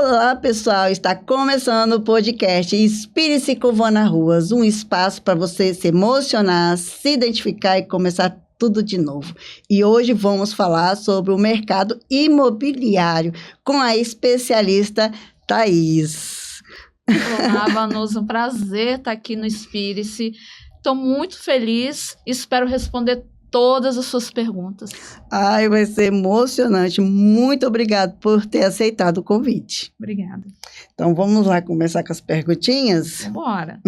Olá, pessoal! Está começando o podcast Inspire-se com Vana Ruas, um espaço para você se emocionar, se identificar e começar tudo de novo. E hoje vamos falar sobre o mercado imobiliário com a especialista Thaís. Olá, Vanusa, um prazer estar aqui no Inspire-se. Estou muito feliz e espero responder todas as suas perguntas. Ai, vai ser emocionante. Muito obrigada por ter aceitado o convite. Obrigada. Então, vamos lá começar com as perguntinhas? Vamos embora.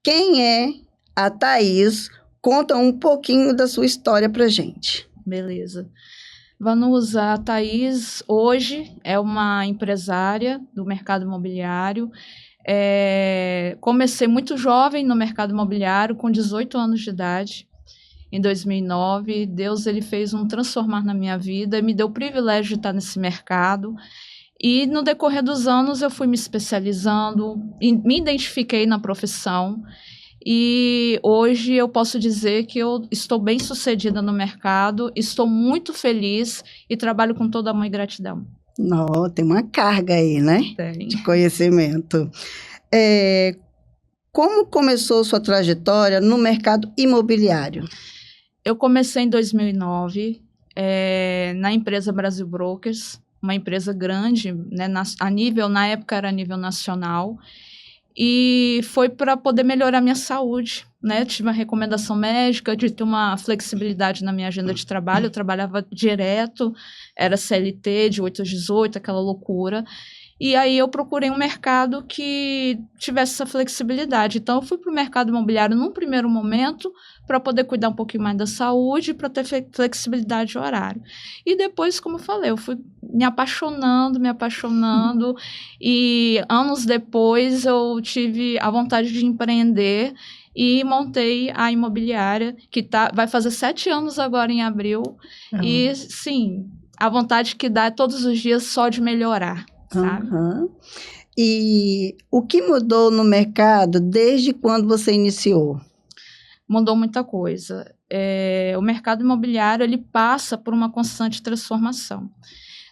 Quem é a Thaís? Conta um pouquinho da sua história pra gente. Beleza. Vanusa, a Thaís hoje é uma empresária do mercado imobiliário. Comecei muito jovem no mercado imobiliário, com 18 anos de idade, em 2009. Deus ele fez um transformar na minha vida e me deu o privilégio de estar nesse mercado. E no decorrer dos anos eu fui me especializando, me identifiquei na profissão. E hoje eu posso dizer que eu estou bem sucedida no mercado, estou muito feliz e trabalho com todo amor e gratidão. Não, tem uma carga aí, né? Tem. De conhecimento. Como começou sua trajetória no mercado imobiliário? Eu comecei em 2009 na empresa Brasil Brokers, uma empresa grande, né, na época era a nível nacional. E foi para poder melhorar minha saúde, né? Tive uma recomendação médica de ter uma flexibilidade na minha agenda de trabalho. Eu trabalhava direto, era CLT, de 8 às 18, aquela loucura. E aí eu procurei um mercado que tivesse essa flexibilidade. Então, eu fui para o mercado imobiliário num primeiro momento para poder cuidar um pouquinho mais da saúde, para ter flexibilidade de horário. E depois, como eu falei, eu fui me apaixonando, e anos depois eu tive a vontade de empreender e montei a imobiliária, que vai fazer 7 anos agora em abril. E, sim, a vontade que dá é todos os dias só de melhorar. E o que mudou no mercado desde quando você iniciou? Mudou muita coisa. O mercado imobiliário ele passa por uma constante transformação.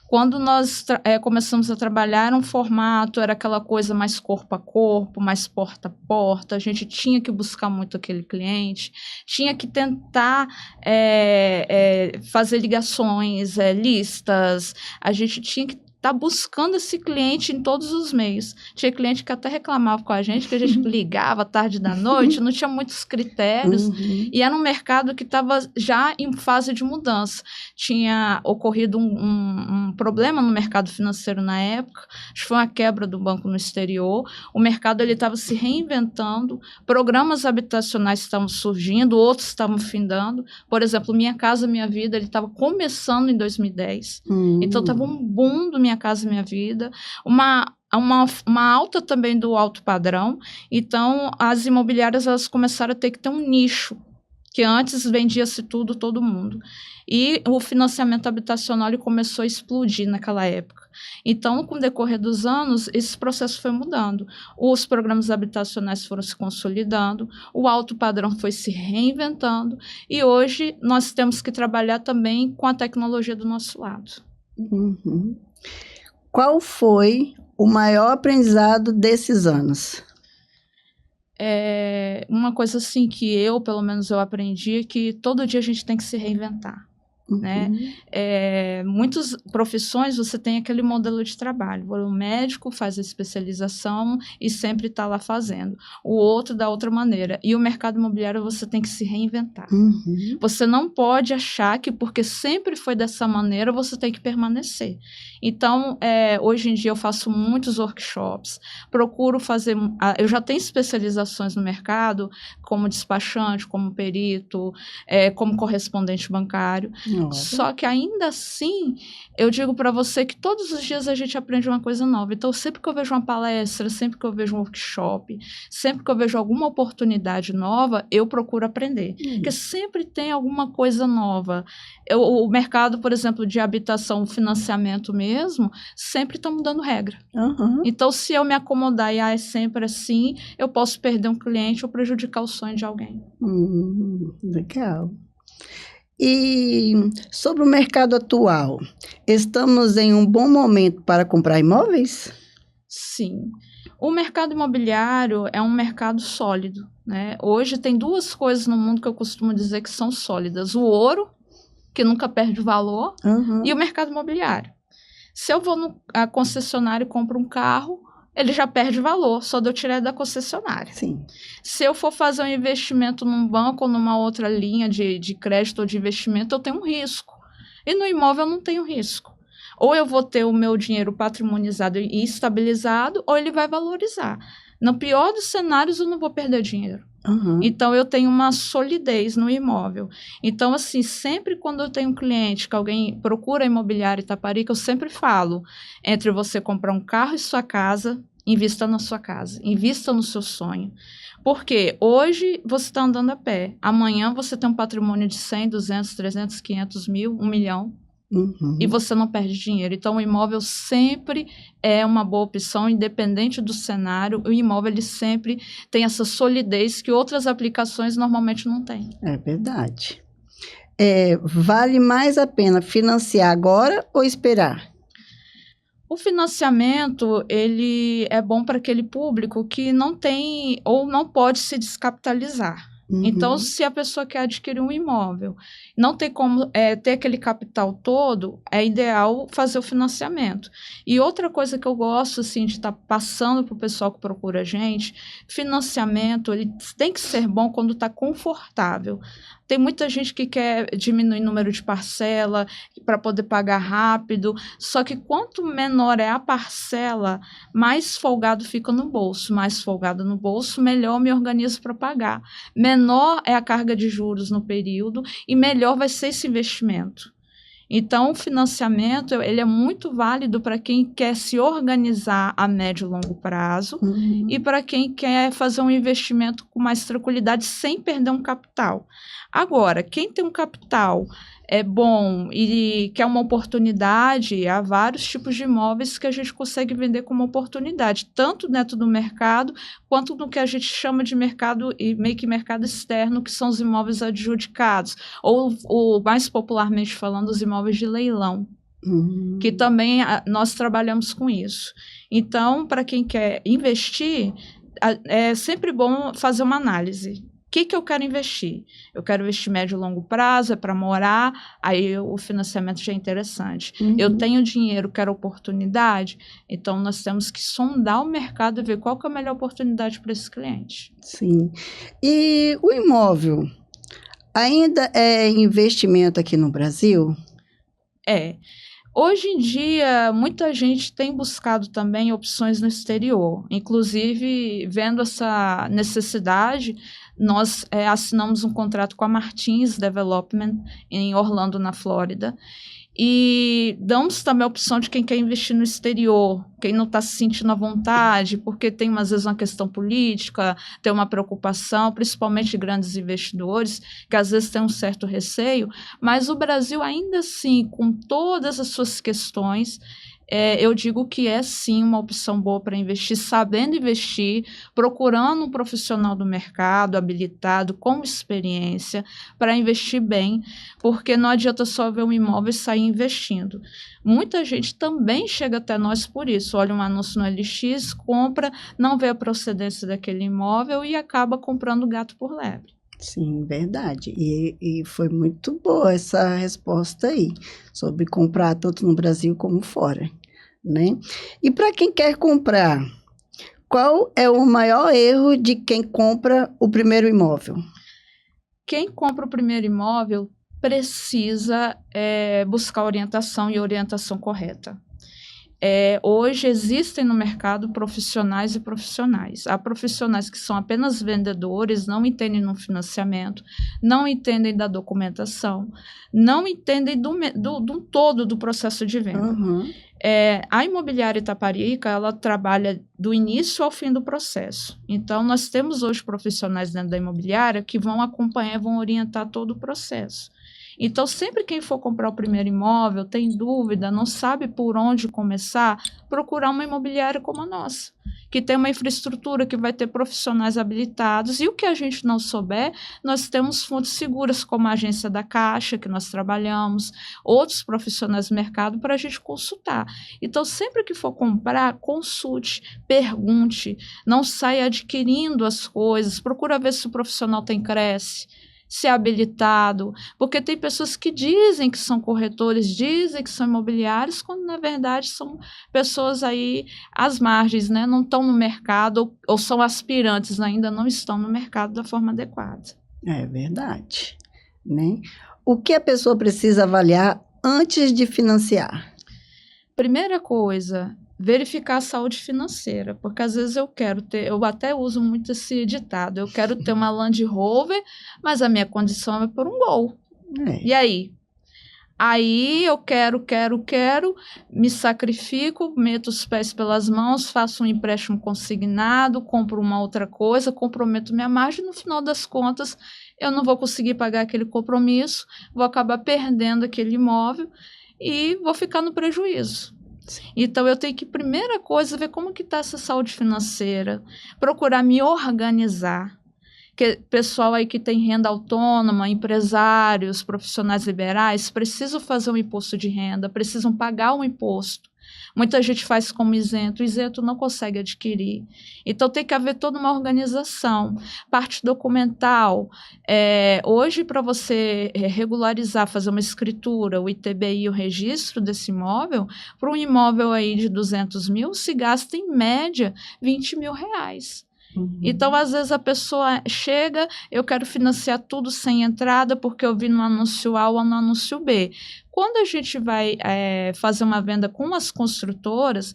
Quando nós começamos a trabalhar, um formato era aquela coisa mais corpo a corpo, mais porta a porta. A gente tinha que buscar muito aquele cliente, tinha que tentar fazer ligações, listas. A gente tinha que estar buscando esse cliente em todos os meios. Tinha cliente que até reclamava com a gente, que a gente ligava tarde da noite, não tinha muitos critérios, e era um mercado que estava já em fase de mudança. Tinha ocorrido um problema no mercado financeiro na época, acho que foi uma quebra do banco no exterior. O mercado estava se reinventando, programas habitacionais estavam surgindo, outros estavam findando. Por exemplo, Minha Casa Minha Vida, ele estava começando em 2010. Então, estava um boom do Minha Casa Minha Vida, uma alta também do alto padrão. Então, as imobiliárias elas começaram a ter que ter um nicho, que antes vendia-se tudo, todo mundo. E o financiamento habitacional ele começou a explodir naquela época. Então, com o decorrer dos anos, esse processo foi mudando. Os programas habitacionais foram se consolidando, o alto padrão foi se reinventando, e hoje nós temos que trabalhar também com a tecnologia do nosso lado. Qual foi o maior aprendizado desses anos? Uma coisa assim que pelo menos eu aprendi, é que todo dia a gente tem que se reinventar. Né? Muitas profissões você tem aquele modelo de trabalho. O médico faz a especialização e sempre está lá fazendo. O outro da outra maneira. E o mercado imobiliário você tem que se reinventar. Você não pode achar que porque sempre foi dessa maneira você tem que permanecer. Então, hoje em dia eu faço muitos workshops, procuro fazer... Eu já tenho especializações no mercado, como despachante, como perito, como correspondente bancário. Só que ainda assim, eu digo para você que todos os dias a gente aprende uma coisa nova. Então, sempre que eu vejo uma palestra, sempre que eu vejo um workshop, sempre que eu vejo alguma oportunidade nova, eu procuro aprender. Porque sempre tem alguma coisa nova. O mercado, por exemplo, de habitação, financiamento mesmo, sempre está mudando regra. Então, se eu me acomodar e é sempre assim, eu posso perder um cliente ou prejudicar o sonho de alguém. Legal. E sobre o mercado atual, estamos em um bom momento para comprar imóveis? Sim. O mercado imobiliário é um mercado sólido, né? Hoje tem duas coisas no mundo que eu costumo dizer que são sólidas: o ouro, que nunca perde valor, e o mercado imobiliário. Se eu vou na concessionária e compro um carro, ele já perde valor, só de eu tirar da concessionária. Sim. Se eu for fazer um investimento num banco ou numa outra linha de crédito ou de investimento, eu tenho um risco. E no imóvel eu não tenho risco. Ou eu vou ter o meu dinheiro patrimonizado e estabilizado, ou ele vai valorizar. No pior dos cenários, eu não vou perder dinheiro. Então, eu tenho uma solidez no imóvel. Então, assim, sempre quando eu tenho um cliente que alguém procura imobiliária Itaparica, eu sempre falo, entre você comprar um carro e sua casa, invista na sua casa, invista no seu sonho. Porque hoje você está andando a pé, amanhã você tem um patrimônio de 100, 200, 300, 500 mil, 1 milhão, e você não perde dinheiro. Então, o imóvel sempre é uma boa opção, independente do cenário. O imóvel ele sempre tem essa solidez que outras aplicações normalmente não têm. É verdade. Vale mais a pena financiar agora ou esperar? O financiamento, ele é bom para aquele público que não tem ou não pode se descapitalizar. Então, se a pessoa quer adquirir um imóvel, não tem como ter aquele capital todo, é ideal fazer o financiamento. E outra coisa que eu gosto, assim, de estar passando para o pessoal que procura a gente, financiamento, ele tem que ser bom quando está confortável. Tem muita gente que quer diminuir o número de parcela para poder pagar rápido, só que quanto menor é a parcela, mais folgado fica no bolso. Mais folgado no bolso, melhor eu me organizo para pagar. Menor é a carga de juros no período e melhor vai ser esse investimento. Então, o financiamento ele é muito válido para quem quer se organizar a médio e longo prazo e para quem quer fazer um investimento com mais tranquilidade sem perder um capital. Agora, quem tem um capital bom e quer uma oportunidade, há vários tipos de imóveis que a gente consegue vender como oportunidade, tanto dentro do mercado, quanto no que a gente chama de mercado e meio que mercado externo, que são os imóveis adjudicados, ou mais popularmente falando, os imóveis de leilão, que também nós trabalhamos com isso. Então, para quem quer investir, é sempre bom fazer uma análise. O que eu quero investir? Eu quero investir médio e longo prazo, é para morar, aí o financiamento já é interessante. Eu tenho dinheiro, quero oportunidade, então nós temos que sondar o mercado e ver qual que é a melhor oportunidade para esse cliente. Sim. E o imóvel ainda é investimento aqui no Brasil? Hoje em dia, muita gente tem buscado também opções no exterior. Inclusive, vendo essa necessidade, nós assinamos um contrato com a Martins Development em Orlando, na Flórida. E damos também a opção de quem quer investir no exterior, quem não está se sentindo à vontade, porque tem, às vezes, uma questão política, tem uma preocupação, principalmente de grandes investidores, que às vezes tem um certo receio, mas o Brasil, ainda assim, com todas as suas questões, eu digo que é sim uma opção boa para investir, sabendo investir, procurando um profissional do mercado habilitado, com experiência, para investir bem, porque não adianta só ver um imóvel e sair investindo. Muita gente também chega até nós por isso, olha um anúncio no LX, compra, não vê a procedência daquele imóvel e acaba comprando gato por lebre. Sim, verdade. E foi muito boa essa resposta aí, sobre comprar tanto no Brasil como fora, né? E para quem quer comprar, qual é o maior erro de quem compra o primeiro imóvel? Quem compra o primeiro imóvel precisa buscar orientação e orientação correta. Hoje existem no mercado profissionais e profissionais. Há profissionais que são apenas vendedores, não entendem no financiamento, não entendem da documentação, não entendem do todo do processo de venda. A imobiliária Itaparica, ela trabalha do início ao fim do processo. Então, nós temos hoje profissionais dentro da imobiliária que vão acompanhar, vão orientar todo o processo. Então, sempre quem for comprar o primeiro imóvel, tem dúvida, não sabe por onde começar, procurar uma imobiliária como a nossa, que tem uma infraestrutura, que vai ter profissionais habilitados, e o que a gente não souber, nós temos fontes seguras, como a agência da Caixa, que nós trabalhamos, outros profissionais do mercado, para a gente consultar. Então, sempre que for comprar, consulte, pergunte, não saia adquirindo as coisas, procura ver se o profissional tem Cresce, se é habilitado, porque tem pessoas que dizem que são corretores, dizem que são imobiliários, quando na verdade são pessoas aí às margens, né? Não estão no mercado ou são aspirantes, ainda não estão no mercado da forma adequada. É verdade, né? O que a pessoa precisa avaliar antes de financiar? Primeira coisa, verificar a saúde financeira, porque às vezes eu até uso muito esse ditado, eu quero ter uma Land Rover, mas a minha condição é por um Gol. E aí? Aí eu quero, me sacrifico, meto os pés pelas mãos, faço um empréstimo consignado, compro uma outra coisa, comprometo minha margem, no final das contas eu não vou conseguir pagar aquele compromisso, vou acabar perdendo aquele imóvel e vou ficar no prejuízo. Então, eu tenho que, primeira coisa, ver como que está essa saúde financeira, procurar me organizar. Pessoal aí que tem renda autônoma, empresários, profissionais liberais, precisam fazer um imposto de renda, precisam pagar um imposto. Muita gente faz como isento, o isento não consegue adquirir. Então, tem que haver toda uma organização. Parte documental. Hoje, para você regularizar, fazer uma escritura, o ITBI, o registro desse imóvel, para um imóvel aí de 200 mil, se gasta em média R$20 mil. Então, às vezes, a pessoa chega, eu quero financiar tudo sem entrada, porque eu vi no anúncio A ou no anúncio B. Quando a gente vai fazer uma venda com as construtoras,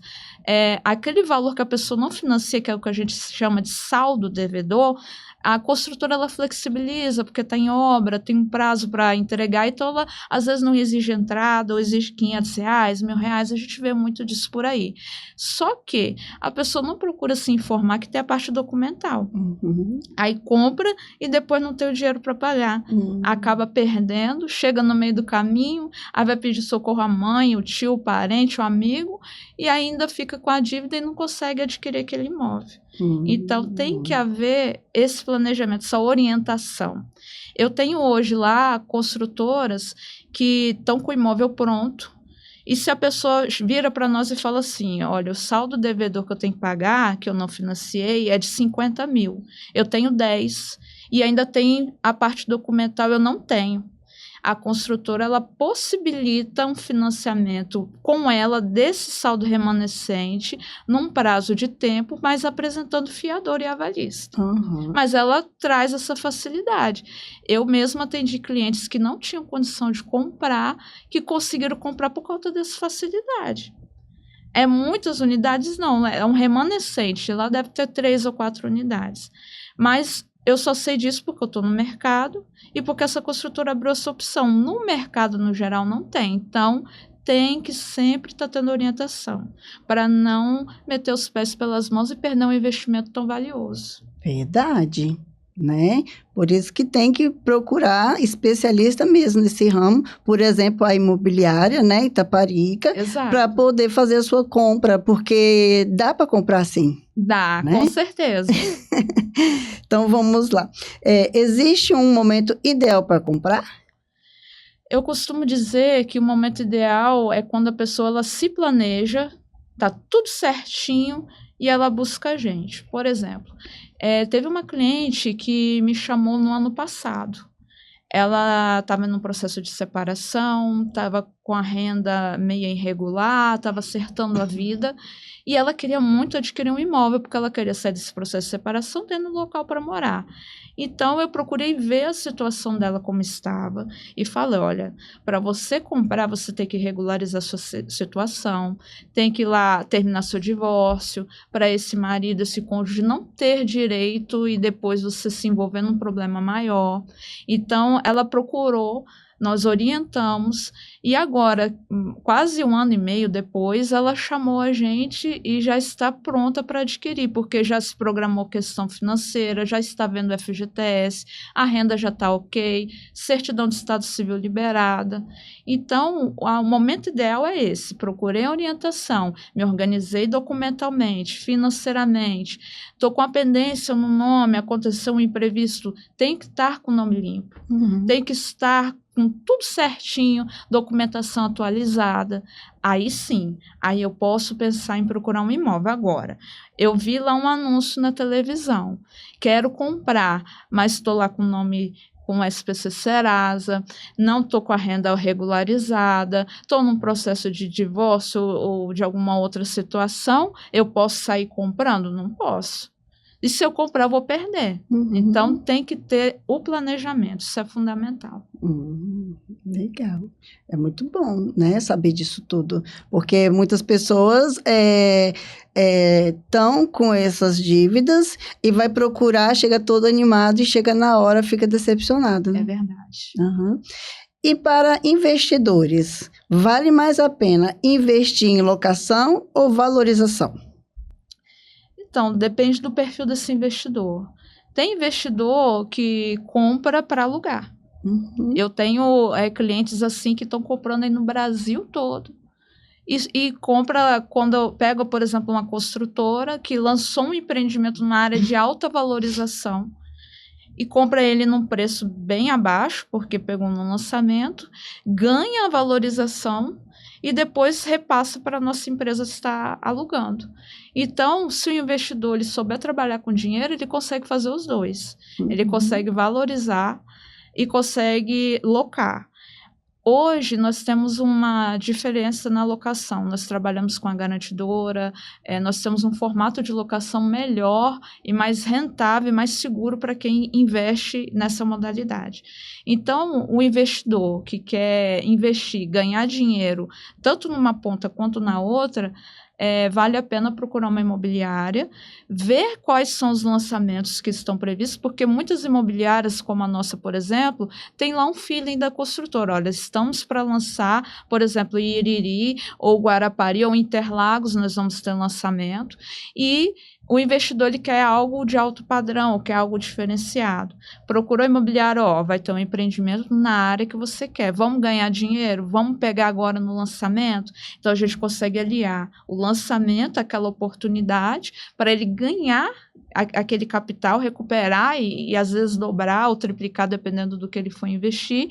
aquele valor que a pessoa não financia, que é o que a gente chama de saldo devedor, a construtora ela flexibiliza, porque está em obra, tem um prazo para entregar, então ela às vezes não exige entrada, ou exige R$500, R$1.000, a gente vê muito disso por aí. Só que a pessoa não procura se informar que tem a parte documental. Aí compra e depois não tem o dinheiro para pagar. Acaba perdendo, chega no meio do caminho, aí vai pedir socorro à mãe, o tio, o parente, o amigo, e ainda fica com a dívida e não consegue adquirir aquele imóvel. Então, tem que haver esse planejamento, essa orientação. Eu tenho hoje lá construtoras que estão com o imóvel pronto, e se a pessoa vira para nós e fala assim, olha, o saldo devedor que eu tenho que pagar, que eu não financiei, é de 50 mil. Eu tenho 10, e ainda tem a parte documental, eu não tenho. A construtora, ela possibilita um financiamento com ela desse saldo remanescente num prazo de tempo, mas apresentando fiador e avalista. Mas ela traz essa facilidade. Eu mesma atendi clientes que não tinham condição de comprar, que conseguiram comprar por conta dessa facilidade. Muitas unidades não, é um remanescente, lá deve ter 3 ou 4 unidades. Mas eu só sei disso porque eu estou no mercado e porque essa construtora abriu essa opção. No mercado, no geral, não tem. Então, tem que sempre estar tendo orientação para não meter os pés pelas mãos e perder um investimento tão valioso. Verdade, né? Por isso que tem que procurar especialista mesmo nesse ramo, por exemplo, a imobiliária, né, Itaparica, para poder fazer a sua compra, porque dá para comprar sim. Dá, né? Com certeza. Então, vamos lá. Existe um momento ideal para comprar? Eu costumo dizer que o momento ideal é quando a pessoa ela se planeja, tá tudo certinho e ela busca a gente. Por exemplo, teve uma cliente que me chamou no ano passado. Ela estava num processo de separação, estava com a renda meio irregular, estava acertando a vida, e ela queria muito adquirir um imóvel, porque ela queria sair desse processo de separação, tendo um local para morar. Então, eu procurei ver a situação dela como estava, e falei, olha, para você comprar, você tem que regularizar sua situação, tem que ir lá terminar seu divórcio, para esse marido, esse cônjuge não ter direito, e depois você se envolver num problema maior. Então, ela procurou nós orientamos, e agora, quase 1 ano e meio depois, ela chamou a gente e já está pronta para adquirir, porque já se programou questão financeira, já está vendo FGTS, a renda já está ok, certidão de Estado Civil liberada. Então, o momento ideal é esse: procurei orientação, me organizei documentalmente, financeiramente, estou com a pendência no nome, aconteceu um imprevisto, tem que estar com o nome limpo, tem que estar com tudo certinho, documentação atualizada. Aí sim, aí eu posso pensar em procurar um imóvel. Agora, eu vi lá um anúncio na televisão, quero comprar, mas estou lá com o nome com o SPC Serasa, não estou com a renda regularizada, estou num processo de divórcio ou de alguma outra situação, eu posso sair comprando? Não posso. E se eu comprar, eu vou perder. Então, tem que ter o planejamento, isso é fundamental. Legal. É muito bom, né, saber disso tudo, porque muitas pessoas estão com essas dívidas e vai procurar, chega todo animado e chega na hora, fica decepcionado, né? É verdade. E para investidores, vale mais a pena investir em locação ou valorização? Então, depende do perfil desse investidor. Tem investidor que compra para alugar. Eu tenho clientes assim que estão comprando aí no Brasil todo. E compra, quando eu pego, por exemplo, uma construtora que lançou um empreendimento na área de alta valorização e compra ele num preço bem abaixo, porque pegou no lançamento, ganha a valorização e depois repassa para a nossa empresa estar alugando. Então, se o investidor ele souber trabalhar com dinheiro, ele consegue fazer os dois. Ele consegue valorizar e consegue locar. Hoje, nós temos uma diferença na locação. Nós trabalhamos com a garantidora, nós temos um formato de locação melhor e mais rentável e mais seguro para quem investe nessa modalidade. Então, o investidor que quer investir, ganhar dinheiro, tanto numa ponta quanto na outra, vale a pena procurar uma imobiliária, ver quais são os lançamentos que estão previstos, porque muitas imobiliárias, como a nossa, por exemplo, tem lá um feeling da construtora. Olha, estamos para lançar, por exemplo, Iriri, ou Guarapari, ou Interlagos, nós vamos ter lançamento, e o investidor ele quer algo de alto padrão, quer algo diferenciado. Procurou imobiliário, vai ter um empreendimento na área que você quer. Vamos ganhar dinheiro? Vamos pegar agora no lançamento? Então, a gente consegue aliar o lançamento, aquela oportunidade, para ele ganhar aquele capital, recuperar e às vezes dobrar ou triplicar, dependendo do que ele for investir,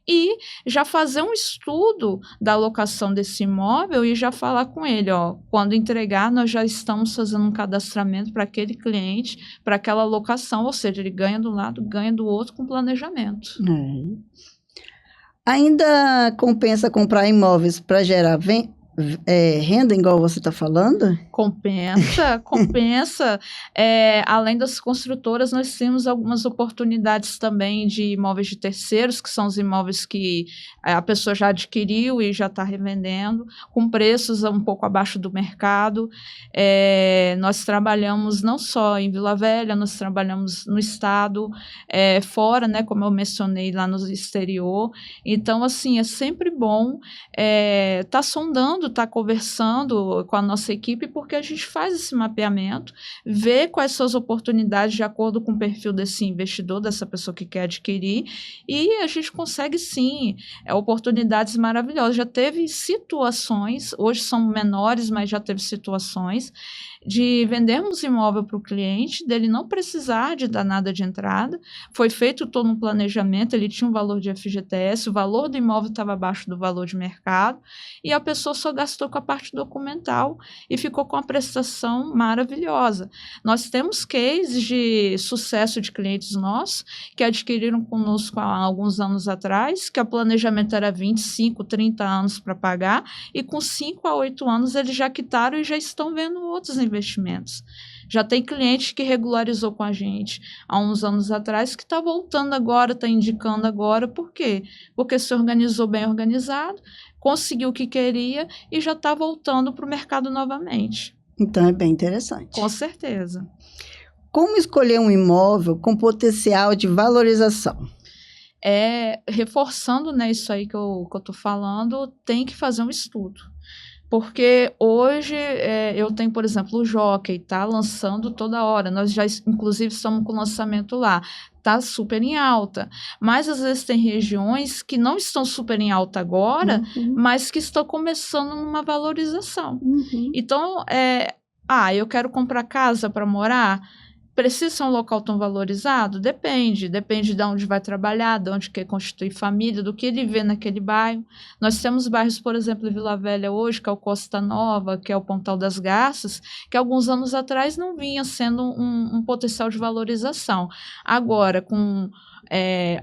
e já fazer um estudo da alocação desse imóvel e já falar com ele, quando entregar, nós já estamos fazendo um cadastramento para aquele cliente, para aquela alocação, ou seja, ele ganha de um lado, ganha do outro com planejamento. Ainda compensa comprar imóveis para gerar renda, igual você está falando? Compensa. Além das construtoras, nós temos algumas oportunidades também de imóveis de terceiros, que são os imóveis que a pessoa já adquiriu e já está revendendo, com preços um pouco abaixo do mercado. Nós trabalhamos não só em Vila Velha, nós trabalhamos no estado, fora, né, como eu mencionei, lá no exterior. Então, assim, é sempre bom estar sondando, estar conversando com a nossa equipe, porque a gente faz esse mapeamento, vê quais são as oportunidades de acordo com o perfil desse investidor, dessa pessoa que quer adquirir, e a gente consegue sim oportunidades maravilhosas. Já teve situações, hoje são menores, mas já teve situações de vendermos imóvel para o cliente, dele não precisar de dar nada de entrada, foi feito todo um planejamento, ele tinha um valor de FGTS, o valor do imóvel estava abaixo do valor de mercado, e a pessoa só gastou com a parte documental e ficou com a prestação maravilhosa. Nós temos cases de sucesso de clientes nossos que adquiriram conosco há alguns anos atrás, que o planejamento era 25, 30 anos para pagar, e com 5 a 8 anos eles já quitaram e já estão vendo outros investimentos. Já tem cliente que regularizou com a gente há uns anos atrás, que está voltando agora, está indicando agora. Por quê? Porque se organizou bem organizado, conseguiu o que queria e já está voltando para o mercado novamente. Então, é bem interessante. Com certeza. Como escolher um imóvel com potencial de valorização? reforçando, né, isso aí que eu tô falando, tem que fazer um estudo. Porque hoje eu tenho, por exemplo, o Jockey, tá lançando toda hora. Nós já, inclusive, estamos com o lançamento lá. Tá super em alta. Mas, às vezes, tem regiões que não estão super em alta agora, mas que estão começando uma valorização. Então, eu quero comprar casa para morar. Precisa ser um local tão valorizado? Depende de onde vai trabalhar, de onde quer constituir família, do que ele vê naquele bairro. Nós temos bairros, por exemplo, em Vila Velha hoje, que é o Costa Nova, que é o Pontal das Garças, que alguns anos atrás não vinha sendo um potencial de valorização. Agora, com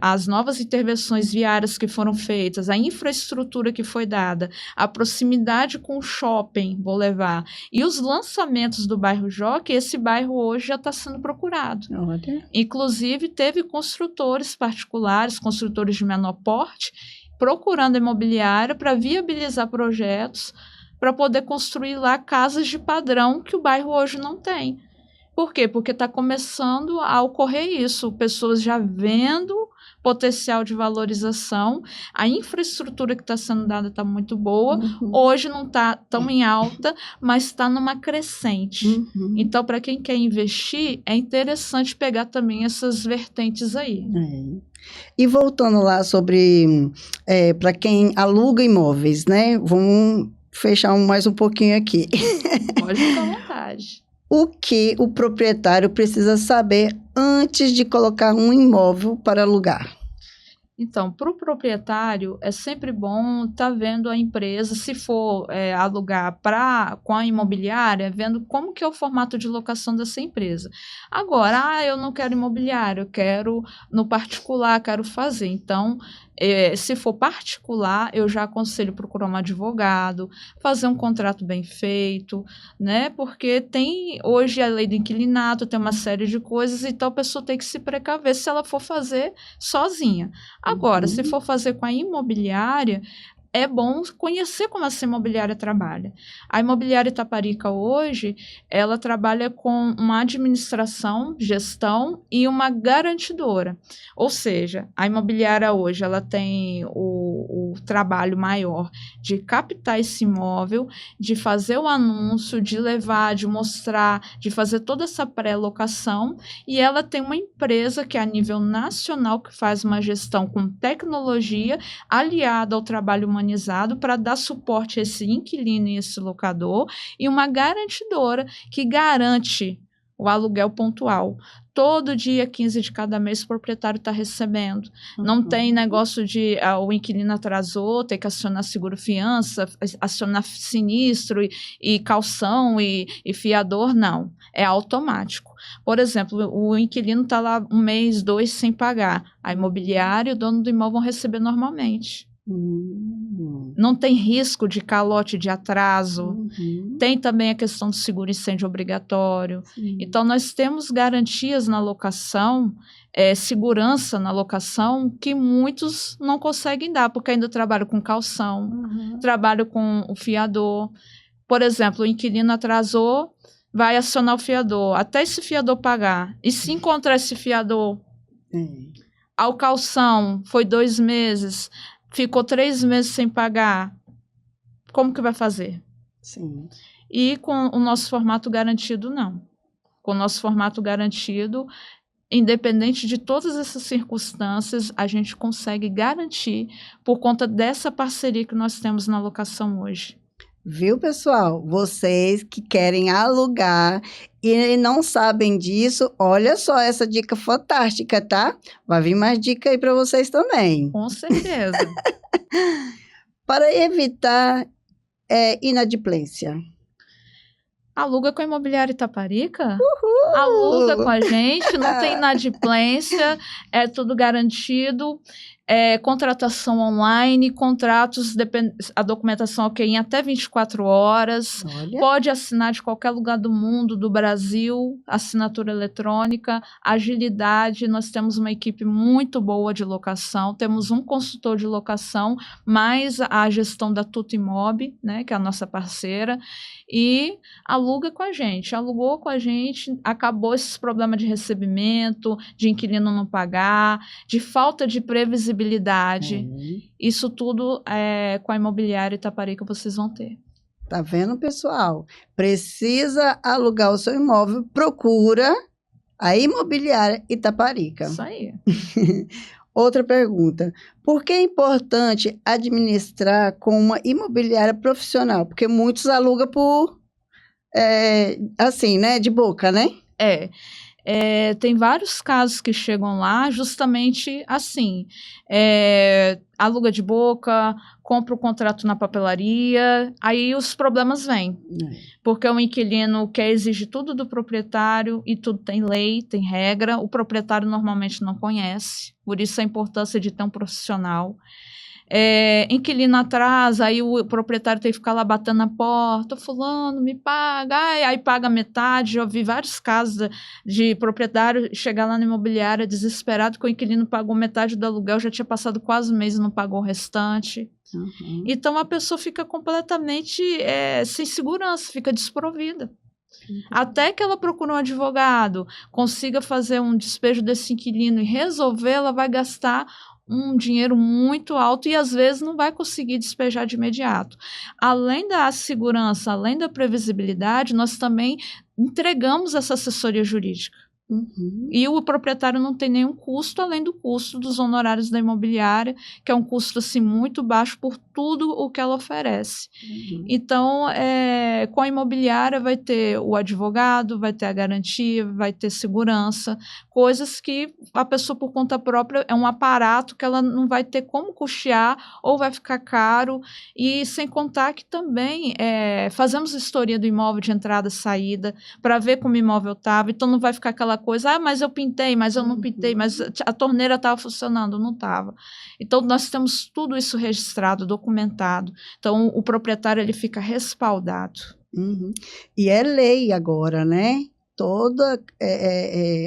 as novas intervenções viárias que foram feitas, a infraestrutura que foi dada, a proximidade com o shopping, vou levar, e os lançamentos do bairro Jockey, esse bairro hoje já está sendo procurado. Olha. Inclusive, teve construtores particulares, construtores de menor porte, procurando imobiliária para viabilizar projetos, para poder construir lá casas de padrão que o bairro hoje não tem. Por quê? Porque está começando a ocorrer isso, pessoas já vendo potencial de valorização, a infraestrutura que está sendo dada está muito boa, hoje não está tão em alta, mas está numa crescente. Então, para quem quer investir, é interessante pegar também essas vertentes aí. E voltando lá sobre, para quem aluga imóveis, né? Vamos fechar mais um pouquinho aqui. Pode ficar à vontade. O que o proprietário precisa saber antes de colocar um imóvel para alugar? Então, para o proprietário, é sempre bom estar vendo a empresa, se for alugar com a imobiliária, vendo como que é o formato de locação dessa empresa. Agora, eu não quero imobiliário, eu quero no particular, quero fazer. Então, se for particular, eu já aconselho procurar um advogado, fazer um contrato bem feito, né? Porque tem hoje a lei do inquilinato, tem uma série de coisas, então a pessoa tem que se precaver se ela for fazer sozinha. Agora, se for fazer com a imobiliária, é bom conhecer como essa imobiliária trabalha. A imobiliária Itaparica hoje, ela trabalha com uma administração, gestão e uma garantidora. Ou seja, a imobiliária hoje, ela tem o trabalho maior de captar esse imóvel, de fazer o anúncio, de levar, de mostrar, de fazer toda essa pré-locação, e ela tem uma empresa que é a nível nacional, que faz uma gestão com tecnologia, aliada ao trabalho humanizado, para dar suporte a esse inquilino e esse locador, e uma garantidora que garante o aluguel pontual. Todo dia, 15 de cada mês, o proprietário está recebendo. Não tem negócio de o inquilino atrasou, ter que acionar seguro-fiança, acionar sinistro e calção e fiador, não. É automático. Por exemplo, o inquilino está lá 1 mês, 2 sem pagar. A imobiliária e o dono do imóvel vão receber normalmente. Não tem risco de calote, de atraso. Tem também a questão do seguro incêndio obrigatório. Então, nós temos garantias na locação, segurança na locação, que muitos não conseguem dar, porque ainda trabalham com calção, trabalham com o fiador. Por exemplo, o inquilino atrasou, vai acionar o fiador, até esse fiador pagar. E se encontrar esse fiador, ao calção, foi 2 meses... ficou 3 meses sem pagar, como que vai fazer? Sim. E com o nosso formato garantido, não. Com o nosso formato garantido, independente de todas essas circunstâncias, a gente consegue garantir por conta dessa parceria que nós temos na locação hoje. Viu, pessoal? Vocês que querem alugar e não sabem disso, olha só essa dica fantástica, tá? Vai vir mais dica aí para vocês também. Com certeza. Para evitar inadimplência. Aluga com a Imobiliária Itaparica? Aluga com a gente, não tem inadimplência, é tudo garantido. Contratação online, contratos, a documentação ok em até 24 horas. Olha. Pode assinar de qualquer lugar do mundo, do Brasil, assinatura eletrônica, agilidade. Nós temos uma equipe muito boa de locação, temos um consultor de locação, mais a gestão da Tuto Imob, né, que é a nossa parceira, e aluga com a gente. Alugou com a gente, acabou esses problemas de recebimento, de inquilino não pagar, de falta de previsibilidade. Isso tudo com a Imobiliária Itaparica vocês vão ter. Tá vendo, pessoal? Precisa alugar o seu imóvel, procura a Imobiliária Itaparica. Isso aí. Outra pergunta. Por que é importante administrar com uma imobiliária profissional? Porque muitos alugam por, assim, né? De boca, né? Tem vários casos que chegam lá justamente assim, aluga de boca, compra o contrato na papelaria, aí os problemas vêm, porque o inquilino quer exigir tudo do proprietário e tudo tem lei, tem regra, o proprietário normalmente não conhece, por isso a importância de ter um profissional. Inquilino atrasa, aí o proprietário tem que ficar lá batendo na porta, fulano, me paga, aí paga metade. Já ouvi vários casos de proprietário chegar lá na imobiliária desesperado que o inquilino pagou metade do aluguel, já tinha passado quase um mês e não pagou o restante. Uhum. Então a pessoa fica completamente sem segurança, fica desprovida. Até que ela procure um advogado, consiga fazer um despejo desse inquilino e resolver, ela vai gastar um dinheiro muito alto e às vezes não vai conseguir despejar de imediato. Além da segurança, além da previsibilidade, nós também entregamos essa assessoria jurídica. Uhum. E o proprietário não tem nenhum custo, além do custo dos honorários da imobiliária, que é um custo assim, muito baixo por tudo o que ela oferece. Uhum. Então, com a imobiliária vai ter o advogado, vai ter a garantia, vai ter segurança, coisas que a pessoa por conta própria é um aparato que ela não vai ter como custear ou vai ficar caro, e sem contar que também fazemos história do imóvel de entrada e saída para ver como o imóvel estava, então não vai ficar aquela coisa, mas eu pintei, mas eu não pintei, mas a torneira estava funcionando, não estava. Então, nós temos tudo isso registrado, documentado. Então, o proprietário ele fica respaldado. Uhum. E é lei agora, né? Todo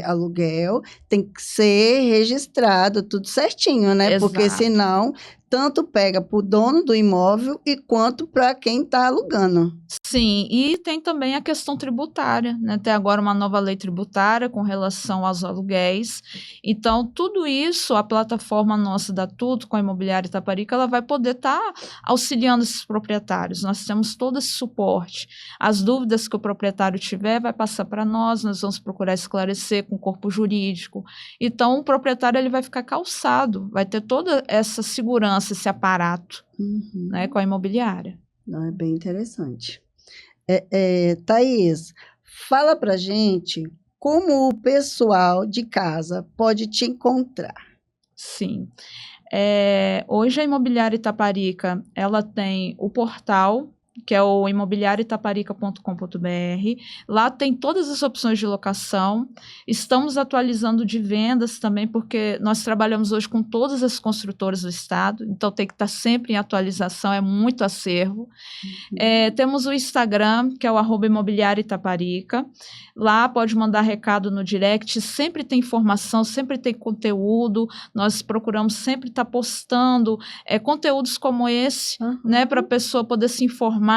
aluguel tem que ser registrado, tudo certinho, né? Exato. Porque senão, tanto pega para o dono do imóvel e quanto para quem está alugando. Sim, e tem também a questão tributária, né? Tem agora uma nova lei tributária com relação aos aluguéis. Então, tudo isso, a plataforma nossa da Tuto, com a Imobiliária Itaparica, ela vai poder estar auxiliando esses proprietários. Nós temos todo esse suporte. As dúvidas que o proprietário tiver, vai passar para nós vamos procurar esclarecer com o corpo jurídico. Então, o proprietário ele vai ficar calçado, vai ter toda essa segurança, esse aparato, né, com a imobiliária. Não, é bem interessante. Thaís, fala pra gente como o pessoal de casa pode te encontrar. Sim. Hoje a Imobiliária Itaparica, ela tem o portal, que é o imobiliariaitaparica.com.br. Lá tem todas as opções de locação. Estamos atualizando de vendas também, porque nós trabalhamos hoje com todas as construtoras do estado, então tem que estar sempre em atualização, é muito acervo. Temos o Instagram, que é o @imobiliariaitaparica. Lá pode mandar recado no direct, sempre tem informação, sempre tem conteúdo. Nós procuramos sempre estar postando conteúdos como esse, né, para a pessoa poder se informar.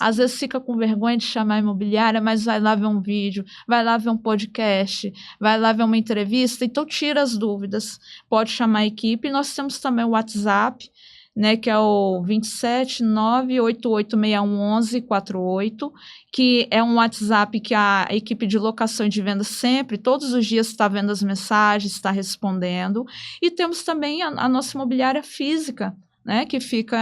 Às vezes fica com vergonha de chamar a imobiliária, mas vai lá ver um vídeo, vai lá ver um podcast, vai lá ver uma entrevista, então tira as dúvidas, pode chamar a equipe. Nós temos também o WhatsApp, né, que é o 27988611148, que é um WhatsApp que a equipe de locação e de venda sempre, todos os dias está vendo as mensagens, está respondendo. E temos também a nossa imobiliária física, né, que fica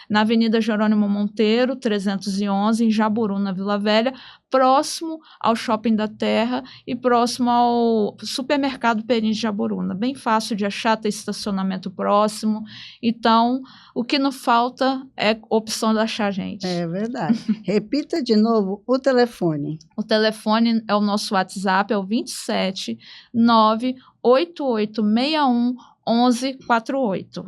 na Avenida Jerônimo Monteiro, 311, em Jaburu, na Vila Velha, próximo ao Shopping da Terra e próximo ao Supermercado Perim de Jaboruna. Bem fácil de achar, tem estacionamento próximo. Então, o que não falta é opção de achar a gente. É verdade. Repita de novo o telefone. O telefone é o nosso WhatsApp, é o 27 98861 1148.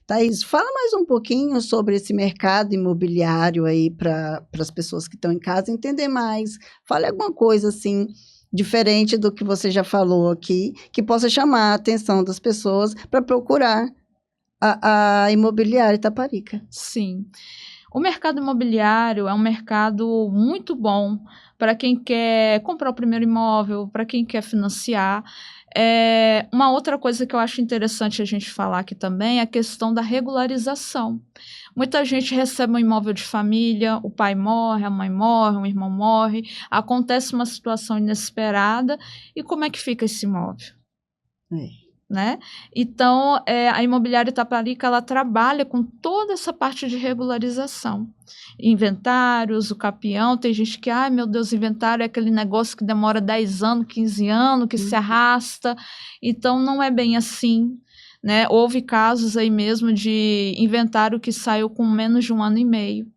Thaís, fala mais um pouquinho sobre esse mercado imobiliário aí para as pessoas que estão em casa entender mais. Fale alguma coisa assim diferente do que você já falou aqui, que possa chamar a atenção das pessoas para procurar a imobiliária Itaparica. Sim. O mercado imobiliário é um mercado muito bom para quem quer comprar o primeiro imóvel, para quem quer financiar. Uma outra coisa que eu acho interessante a gente falar aqui também é a questão da regularização. Muita gente recebe um imóvel de família, o pai morre, a mãe morre, um irmão morre, acontece uma situação inesperada, e como é que fica esse imóvel? Né? Então, a imobiliária Itaparica, ela trabalha com toda essa parte de regularização. Inventários, o capião, tem gente que, ai meu Deus, inventário é aquele negócio que demora 10 anos, 15 anos, que se arrasta. Então, não é bem assim, né? Houve casos aí mesmo de inventário que saiu com menos de 1 ano e meio.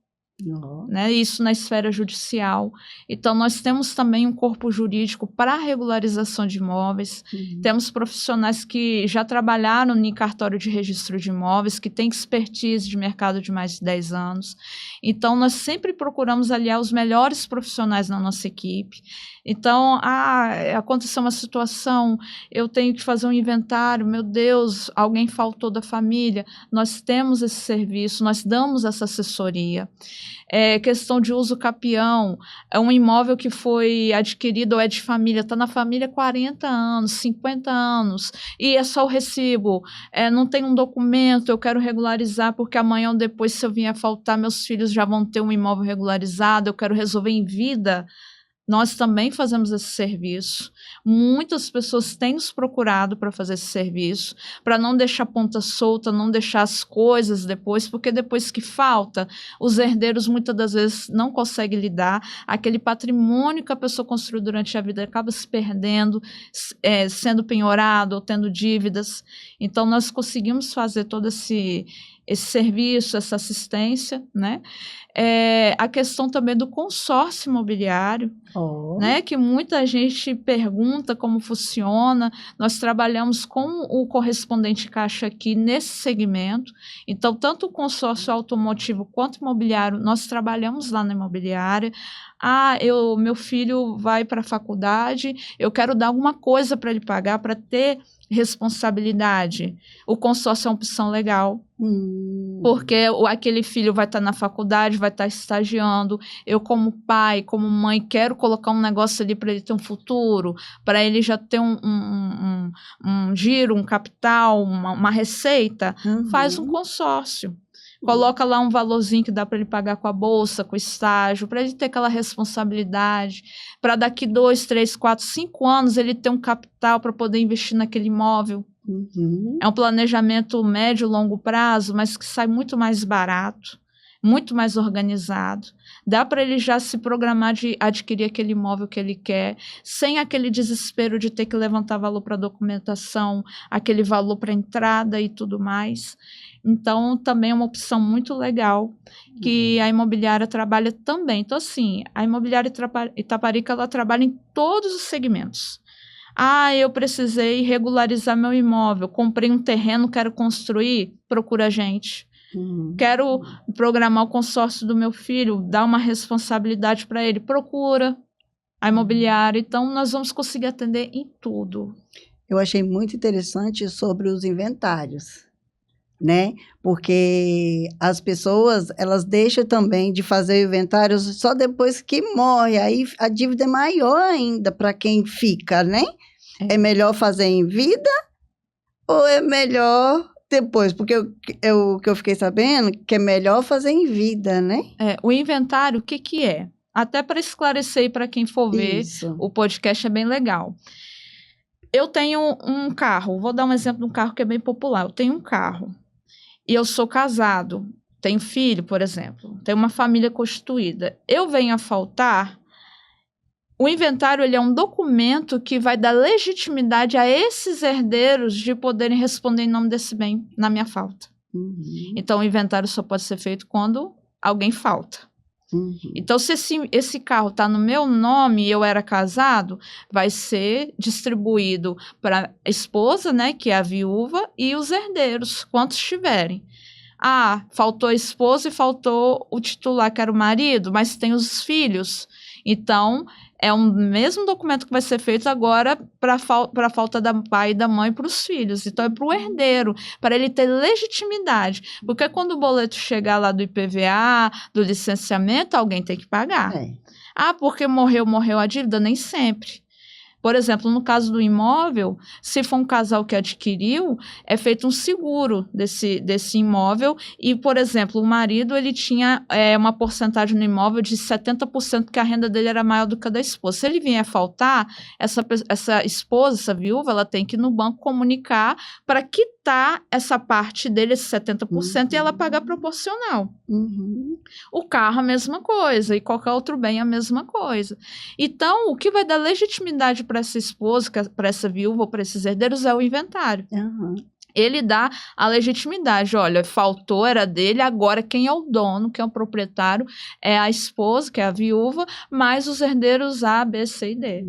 Né? Isso na esfera judicial. Então, nós temos também um corpo jurídico para regularização de imóveis. Temos profissionais que já trabalharam em cartório de registro de imóveis, que têm expertise de mercado de mais de 10 anos. Então, nós sempre procuramos aliar os melhores profissionais na nossa equipe. Então, aconteceu uma situação, eu tenho que fazer um inventário, meu Deus, alguém faltou da família. Nós temos esse serviço, nós damos essa assessoria. Questão de uso capião, é um imóvel que foi adquirido ou é de família, está na família há 40 anos, 50 anos, e é só o recibo, não tem um documento, eu quero regularizar, porque amanhã ou depois, se eu vier faltar, meus filhos já vão ter um imóvel regularizado, eu quero resolver em vida. Nós também fazemos esse serviço. Muitas pessoas têm nos procurado para fazer esse serviço, para não deixar ponta solta, não deixar as coisas depois, porque depois que falta, os herdeiros muitas das vezes não conseguem lidar. Aquele patrimônio que a pessoa construiu durante a vida acaba se perdendo, sendo penhorado ou tendo dívidas. Então, nós conseguimos fazer todo esse serviço, essa assistência, né? A questão também do consórcio imobiliário, né? Que muita gente pergunta como funciona. Nós trabalhamos com o correspondente caixa aqui nesse segmento. Então, tanto o consórcio automotivo quanto imobiliário, nós trabalhamos lá na imobiliária. Meu filho vai para a faculdade, eu quero dar alguma coisa para ele pagar, para ter responsabilidade. O consórcio é uma opção legal, porque aquele filho vai estar na faculdade, vai estar estagiando. Eu, como pai, como mãe, quero colocar um negócio ali para ele ter um futuro, para ele já ter um giro, um capital, uma receita. Faz um consórcio. Coloca lá um valorzinho que dá para ele pagar com a bolsa, com o estágio, para ele ter aquela responsabilidade, para daqui 2, 3, 4, 5 anos ele ter um capital para poder investir naquele imóvel. É um planejamento médio e longo prazo, mas que sai muito mais barato, muito mais organizado. Dá para ele já se programar de adquirir aquele imóvel que ele quer, sem aquele desespero de ter que levantar valor para documentação, aquele valor para entrada e tudo mais. Então, também é uma opção muito legal que a imobiliária trabalha também. Então, assim, a imobiliária Itaparica, ela trabalha em todos os segmentos. Eu precisei regularizar meu imóvel, comprei um terreno, quero construir, procura a gente. Quero programar o consórcio do meu filho, dar uma responsabilidade para ele, procura a imobiliária. Então, nós vamos conseguir atender em tudo. Eu achei muito interessante sobre os inventários, né? Porque as pessoas, elas deixam também de fazer o inventário só depois que morre, aí a dívida é maior ainda para quem fica, né? É melhor fazer em vida ou é melhor depois? Porque o que eu fiquei sabendo que é melhor fazer em vida, né? O inventário, o que é? Até para esclarecer para quem for ver, o podcast é bem legal. Eu tenho um carro, vou dar um exemplo de um carro que é bem popular. Eu tenho um carro e eu sou casado, tenho filho, por exemplo, tenho uma família constituída. Eu venho a faltar, o inventário ele é um documento que vai dar legitimidade a esses herdeiros de poderem responder em nome desse bem na minha falta. Então, o inventário só pode ser feito quando alguém falta. Uhum. Então, se esse carro está no meu nome e eu era casado, vai ser distribuído para a esposa, né, que é a viúva, e os herdeiros, quantos tiverem. Ah, faltou a esposa e faltou o titular, que era o marido, mas tem os filhos. Então, é o mesmo documento que vai ser feito agora para a falta do pai e da mãe para os filhos. Então, é para o herdeiro, para ele ter legitimidade. Porque quando o boleto chegar lá do IPVA, do licenciamento, alguém tem que pagar. É. Ah, porque morreu a dívida? Nem sempre. Por exemplo, no caso do imóvel, se for um casal que adquiriu, é feito um seguro desse imóvel e, por exemplo, o marido ele tinha uma porcentagem no imóvel de 70% porque a renda dele era maior do que a da esposa. Se ele vier a faltar, essa esposa, essa viúva, ela tem que ir no banco comunicar para quitar essa parte dele, esse 70%, e ela pagar proporcional. Uhum. O carro, a mesma coisa, e qualquer outro bem, a mesma coisa. Então, o que vai dar legitimidade para essa esposa, para essa viúva ou para esses herdeiros é o inventário. Uhum. Ele dá a legitimidade. Olha, faltou, era dele, agora quem é o dono, quem é o proprietário, é a esposa, que é a viúva, mais os herdeiros A, B, C e D.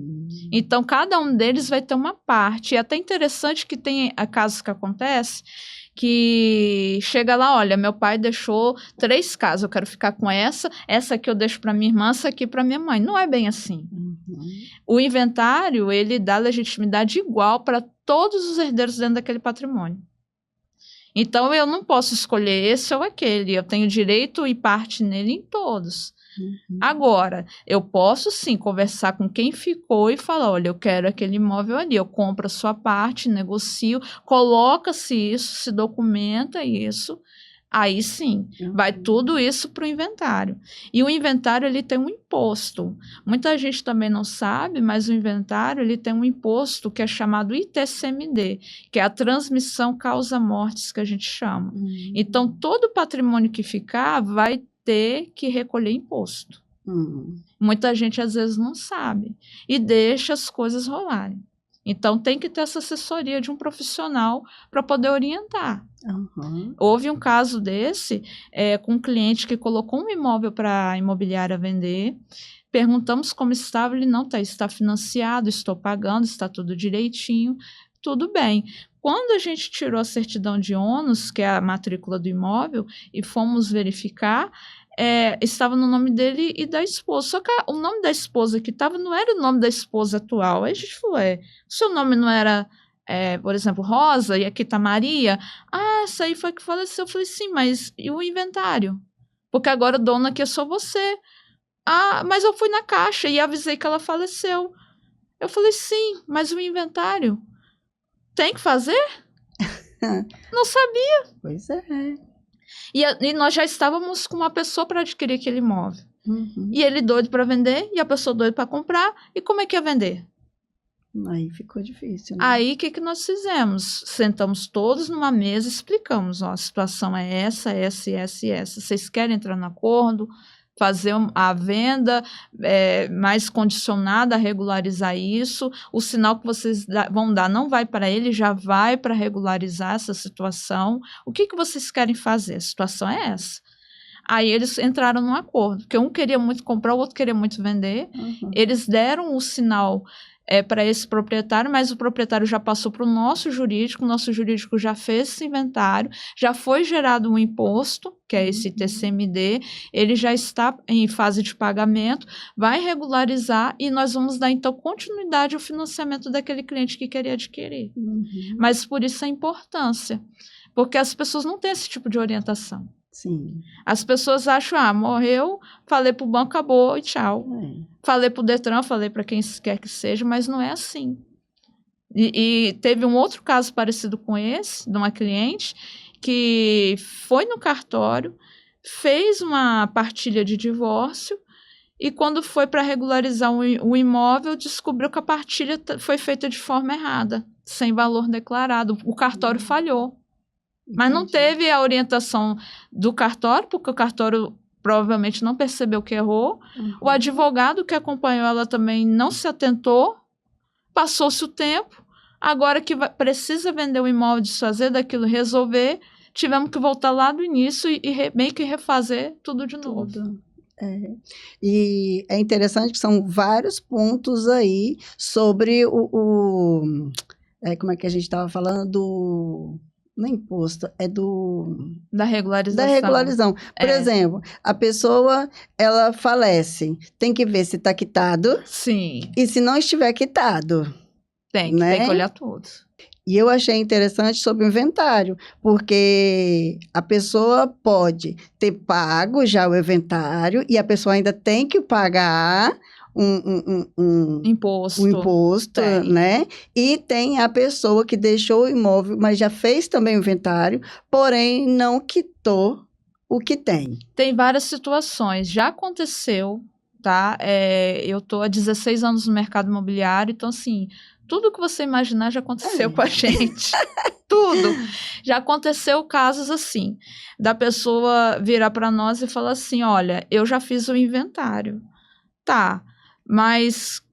Então, cada um deles vai ter uma parte. E é até interessante que tem casos que acontecem que chega lá, olha, meu pai deixou 3 casas, eu quero ficar com essa aqui eu deixo para minha irmã, essa aqui para minha mãe. Não é bem assim. Uhum. O inventário, ele dá legitimidade igual para todos os herdeiros dentro daquele patrimônio. Então, eu não posso escolher esse ou aquele, eu tenho direito e parte nele em todos. Uhum. Agora, eu posso sim conversar com quem ficou e falar, olha, eu quero aquele imóvel ali, eu compro a sua parte, negocio, coloca-se isso, se documenta isso, aí sim, vai tudo isso para o inventário. E o inventário, ele tem um imposto. Muita gente também não sabe, mas o inventário, ele tem um imposto que é chamado ITCMD, que é a transmissão causa-mortes, que a gente chama. Uhum. Então, todo patrimônio que ficar vai ter que recolher imposto. Uhum. Muita gente, às vezes, não sabe e deixa as coisas rolarem. Então, tem que ter essa assessoria de um profissional para poder orientar. Uhum. Houve um caso desse com um cliente que colocou um imóvel para a imobiliária vender. Perguntamos como estava, ele não está financiado, estou pagando, está tudo direitinho, tudo bem. Quando a gente tirou a certidão de ônus, que é a matrícula do imóvel, e fomos verificar, estava no nome dele e da esposa. Só que o nome da esposa que estava não era o nome da esposa atual. Aí a gente falou, seu nome não era, por exemplo, Rosa, e aqui está Maria? Ah, essa aí foi que faleceu. Eu falei, sim, mas e o inventário? Porque agora o dono aqui é só você. Ah, mas eu fui na caixa e avisei que ela faleceu. Eu falei, sim, mas o inventário tem que fazer? Não sabia. Pois é. E nós já estávamos com uma pessoa para adquirir aquele imóvel. Uhum. E ele doido para vender, e a pessoa doida para comprar. E como é que ia vender? Aí ficou difícil, né? Aí, o que nós fizemos? Sentamos todos numa mesa e explicamos. Ó, a situação é essa, essa e essa e essa. Vocês querem entrar no acordo? Fazer a venda mais condicionada a regularizar isso. O sinal que vocês vão dar não vai para ele, já vai para regularizar essa situação. O que vocês querem fazer? A situação é essa. Aí eles entraram num acordo, porque um queria muito comprar, o outro queria muito vender. Uhum. Eles deram o sinal para esse proprietário, mas o proprietário já passou para o nosso jurídico já fez esse inventário, já foi gerado um imposto, que é esse TCMD, ele já está em fase de pagamento, vai regularizar e nós vamos dar, então, continuidade ao financiamento daquele cliente que queria adquirir. Uhum. Mas por isso a importância, porque as pessoas não têm esse tipo de orientação. Sim. As pessoas acham, morreu, falei para o banco, acabou e tchau. Falei para o Detran, falei para quem quer que seja, mas não é assim. E teve um outro caso parecido com esse, de uma cliente, que foi no cartório, fez uma partilha de divórcio, e quando foi para regularizar o imóvel, descobriu que a partilha foi feita de forma errada, sem valor declarado. O cartório falhou. Mas não teve a orientação do cartório, porque o cartório provavelmente não percebeu que errou. Uhum. O advogado que acompanhou ela também não se atentou. Passou-se o tempo. Agora que precisa vender o imóvel, desfazer daquilo, resolver, tivemos que voltar lá do início e meio que refazer tudo de novo. E é interessante que são vários pontos aí sobre como é que a gente estava falando não é imposto, é Da da regularização. regularização. Por exemplo, a pessoa, ela falece, tem que ver se está quitado Sim, e se não estiver quitado, tem né? que olhar tudo. E eu achei interessante sobre o inventário, porque a pessoa pode ter pago já o inventário e a pessoa ainda tem que pagar um imposto, Tem. né? E tem a pessoa que deixou o imóvel, mas já fez também o inventário, porém não quitou o que tem. Tem várias situações. Já aconteceu, tá? Eu tô há 16 anos no mercado imobiliário, então, assim, tudo que você imaginar já aconteceu com a gente. Tudo. Já aconteceu casos assim, da pessoa virar para nós e falar assim, olha, eu já fiz o inventário. Tá, mas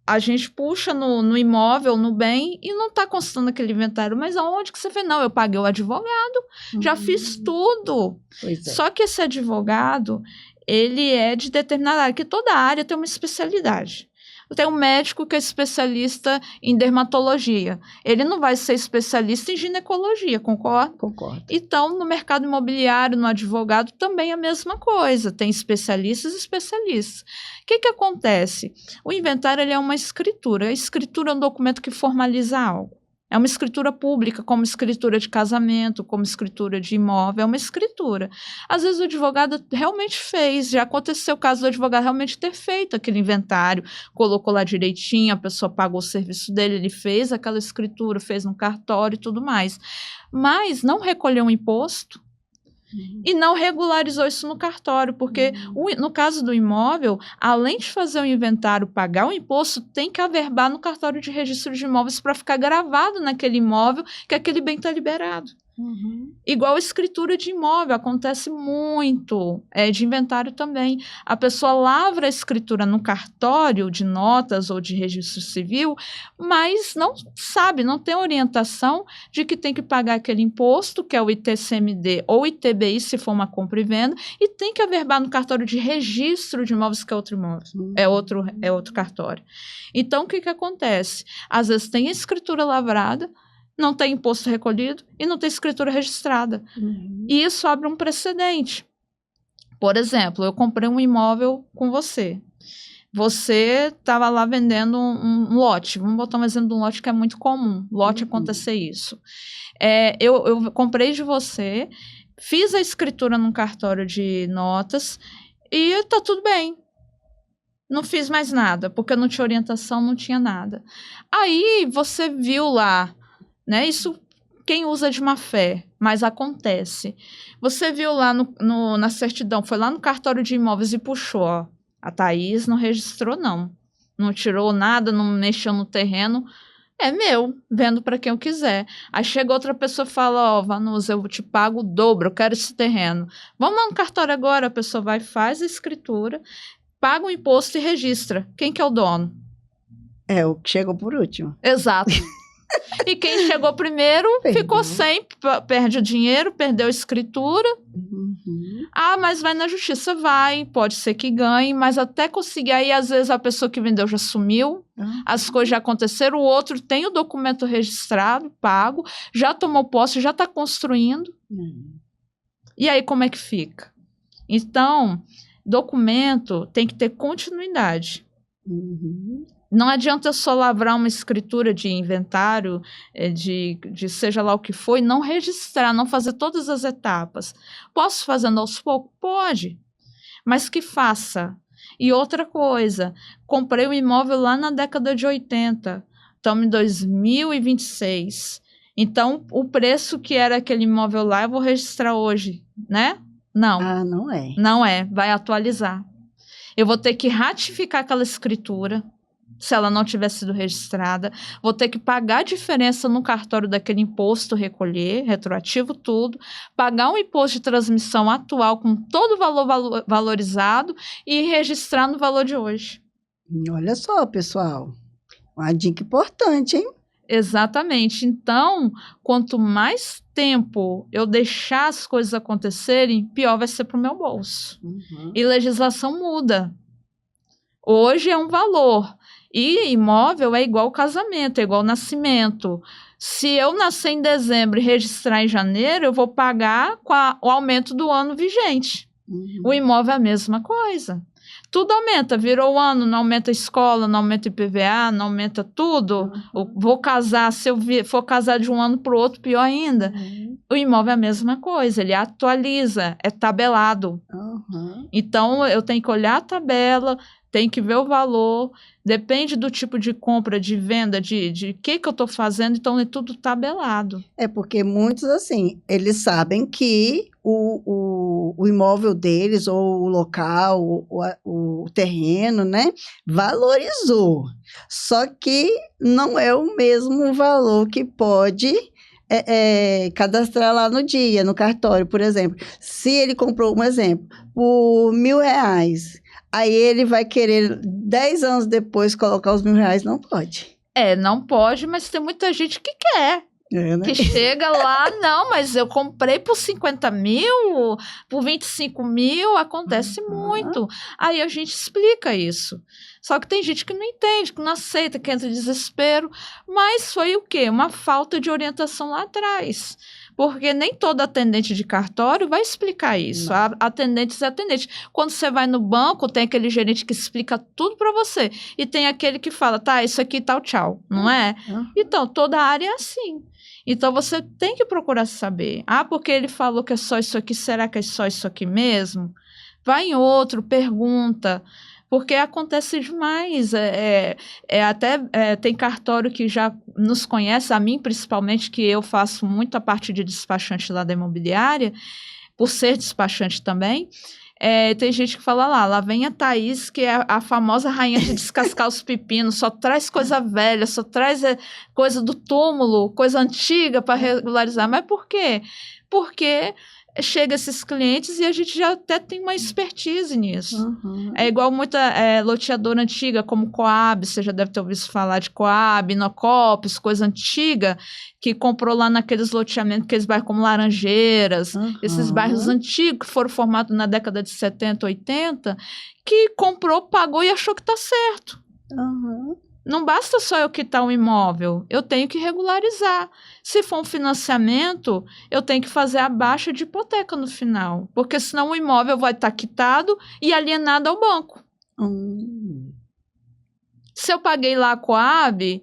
a gente puxa no imóvel, no bem, e não está constando aquele inventário. Mas aonde que você fez? Não, eu paguei o advogado, já fiz tudo. Pois é. Só que esse advogado, ele é de determinada área, que toda área tem uma especialidade. Tem um médico que é especialista em dermatologia. Ele não vai ser especialista em ginecologia, concorda? Concordo. Então, no mercado imobiliário, no advogado, também é a mesma coisa. Tem especialistas e especialistas. O que acontece? O inventário ele é uma escritura. A escritura é um documento que formaliza algo. É uma escritura pública, como escritura de casamento, como escritura de imóvel, é uma escritura. Às vezes o advogado realmente fez, já aconteceu o caso do advogado realmente ter feito aquele inventário, colocou lá direitinho, a pessoa pagou o serviço dele, ele fez aquela escritura, fez no cartório e tudo mais. Mas não recolheu um imposto, e não regularizou isso no cartório, porque no caso do imóvel, além de fazer o inventário, pagar o imposto, tem que averbar no cartório de registro de imóveis para ficar gravado naquele imóvel que aquele bem está liberado. Igual a escritura de imóvel, acontece muito, de inventário também. A pessoa lavra a escritura no cartório de notas ou de registro civil, mas não sabe, não tem orientação de que tem que pagar aquele imposto, que é o ITCMD ou ITBI, se for uma compra e venda, e tem que averbar no cartório de registro de imóveis, que é outro imóvel, é outro cartório. Então, o que acontece? Às vezes tem a escritura lavrada, não tem imposto recolhido e não tem escritura registrada. E isso abre um precedente. Por exemplo, eu comprei um imóvel com você. Você estava lá vendendo um lote. Vamos botar um exemplo de um lote que é muito comum. Lote acontecer isso. Eu comprei de você, fiz a escritura num cartório de notas e está tudo bem. Não fiz mais nada, porque não tinha orientação, não tinha nada. Aí você viu lá, né? Isso quem usa de má fé, mas acontece. Você viu lá na certidão, foi lá no cartório de imóveis e puxou, ó. A Thaís não registrou, não. Não tirou nada, não mexeu no terreno. É meu, vendo para quem eu quiser. Aí chega outra pessoa e fala, ó, Vanusa, eu te pago o dobro, eu quero esse terreno. Vamos lá no cartório agora, a pessoa vai, faz a escritura, paga o imposto e registra. Quem que é o dono? É o que chegou por último. Exato. E quem chegou primeiro ficou sem, perde o dinheiro, perdeu a escritura. Ah, mas vai na justiça, vai, pode ser que ganhe, mas até conseguir, aí às vezes a pessoa que vendeu já sumiu, as coisas já aconteceram, o outro tem o documento registrado, pago, já tomou posse, já está construindo. E aí como é que fica? Então, documento tem que ter continuidade. Não adianta eu só lavrar uma escritura de inventário, de seja lá o que for, e não registrar, não fazer todas as etapas. Posso fazendo aos poucos? Pode, mas que faça. E outra coisa, comprei um imóvel lá na década de 80, estamos em 2026. Então, o preço que era aquele imóvel lá, eu vou registrar hoje, né? Não. Ah, não é. Não é, vai atualizar. Eu vou ter que ratificar aquela escritura, se ela não tiver sido registrada, vou ter que pagar a diferença no cartório daquele imposto, recolher, retroativo tudo, pagar um imposto de transmissão atual com todo o valor valorizado e registrar no valor de hoje. Olha só, pessoal, uma dica importante, hein? Exatamente. Então, quanto mais tempo eu deixar as coisas acontecerem, pior vai ser para o meu bolso. E legislação muda. Hoje é um valor. E imóvel é igual casamento, é igual nascimento. Se eu nascer em dezembro e registrar em janeiro, eu vou pagar com o aumento do ano vigente. O imóvel é a mesma coisa. Tudo aumenta, virou o ano, não aumenta a escola, não aumenta o IPVA, não aumenta tudo. Vou casar, se eu for casar de um ano para o outro, pior ainda. O imóvel é a mesma coisa, ele atualiza, é tabelado. Então, eu tenho que olhar a tabela, tenho que ver o valor, depende do tipo de compra, de venda, de que eu estou fazendo, então é tudo tabelado. É porque muitos, assim, eles sabem que o imóvel deles, ou o local, o terreno, né, valorizou. Só que não é o mesmo valor que pode cadastrar lá no dia, no cartório, por exemplo. Se ele comprou, um exemplo, por R$1.000, aí ele vai querer 10 anos depois colocar os R$1.000, não pode. Não pode, mas tem muita gente que quer. Né? Que chega lá, não, mas eu comprei por 50 mil, por 25 mil, acontece muito. Aí a gente explica isso. Só que tem gente que não entende, que não aceita, que entra em desespero. Mas foi o quê? Uma falta de orientação lá atrás. Porque nem todo atendente de cartório vai explicar isso. Atendentes é atendente. Quando você vai no banco, tem aquele gerente que explica tudo para você. E tem aquele que fala, tá, isso aqui tá o tchau, não é? Então, toda a área é assim. Então, você tem que procurar saber. Porque ele falou que é só isso aqui, será que é só isso aqui mesmo? Vai em outro, pergunta. Porque acontece demais. Tem cartório que já nos conhece, a mim principalmente, que eu faço muita parte de despachante lá da imobiliária, por ser despachante também. Tem gente que fala lá vem a Thaís, que é a famosa rainha de descascar os pepinos, só traz coisa velha, só traz coisa do túmulo, coisa antiga para regularizar. Mas por quê? Porque chega esses clientes e a gente já até tem uma expertise nisso. É igual muita loteadora antiga, como Coab, você já deve ter ouvido falar de Coab, Inocopes, coisa antiga, que comprou lá naqueles loteamentos, aqueles bairros como Laranjeiras, esses bairros antigos que foram formados na década de 70, 80, que comprou, pagou e achou que está certo. Não basta só eu quitar um imóvel, eu tenho que regularizar. Se for um financiamento, eu tenho que fazer a baixa de hipoteca no final, porque senão o imóvel vai estar quitado e alienado ao banco. Se eu paguei lá a Coab,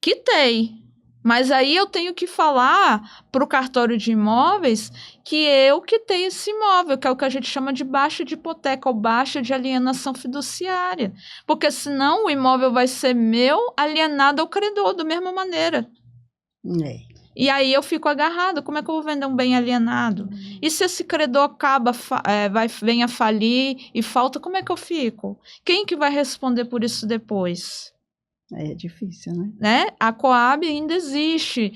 quitei. Mas aí eu tenho que falar para o cartório de imóveis que eu quitei esse imóvel, que é o que a gente chama de baixa de hipoteca ou baixa de alienação fiduciária. Porque senão o imóvel vai ser meu alienado ao credor, da mesma maneira. E aí eu fico agarrado. Como é que eu vou vender um bem alienado? E se esse credor acaba, vem a falir e falta, como é que eu fico? Quem que vai responder por isso depois? É difícil, né? A Coab ainda existe